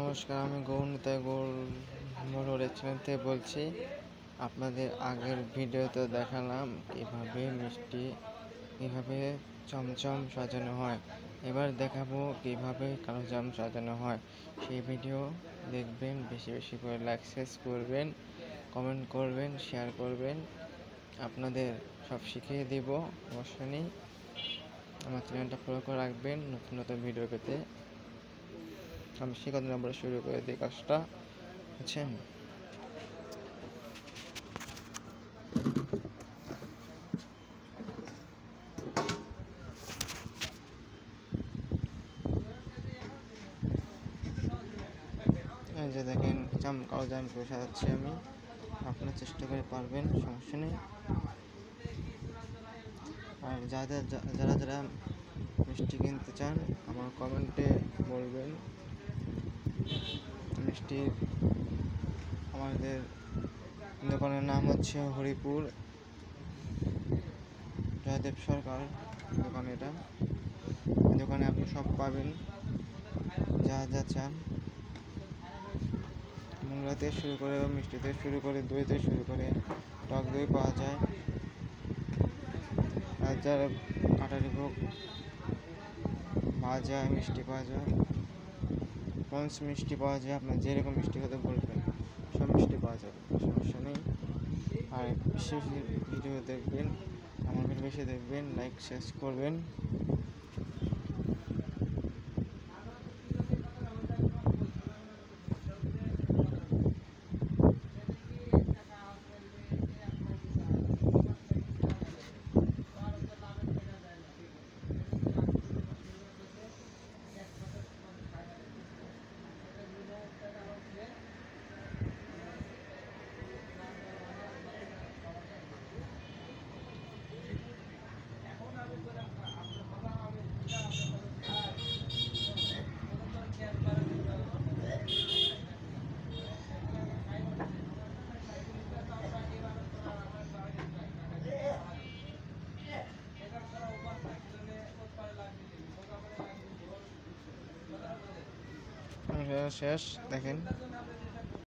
নমস্কার, আমি গৌরনীতাই মোড় রেস্টুরেন্ট থেকে বলছি। আপনাদের আগের ভিডিওতে দেখালাম কীভাবে মিষ্টি কীভাবে চমচম সাজানো হয়। এবার দেখাবো কীভাবে কালোজাম সাজানো হয়। সেই ভিডিও দেখবেন, বেশি বেশি করে লাইক করবেন, কমেন্ট করবেন, শেয়ার করবেন। আপনাদের সব শিখিয়ে দিব, সমস্যা নেই। আমার চ্যানেলটা ফলো করে রাখবেন নতুন নতুন ভিডিও পেতে। আমি শিখতে নম্বরে শুরু করে দিই কাজটা, বুঝছেন? এই যে দেখেন কালোজাম করে সাজাচ্ছি আমি। আপনারা চেষ্টা করে পারবেন, সমস্যা নেই। আর যারা মিষ্টি কিনতে চান আমার কমেন্টে বলবেন। মিষ্টি আমাদের দোকানের নাম হচ্ছে হরিপুর জয়দেব সরকার দোকান। এটা দোকানে আপনি সব পাবেন, যা যা চান। মোংলা থেকে শুরু করে, মিষ্টি থেকে শুরু করে, দই থেকে শুরু করে টক দই পাওয়া যায়। আর যারা কাটারি ভোগ পাওয়া যায়, মিষ্টি পাওয়া যায়, পঞ্চ মিষ্টি পাওয়া যায়। আপনার যেরকম মিষ্টি হতে বলবেন সব মিষ্টি পাওয়া যাবে, সমস্যা নেই। আর বেশি বেশি ভিডিও দেখবেন, আমার ভিডিও বেশি দেখবেন, লাইক শেয়ার করবেন। শেষ দেখেন।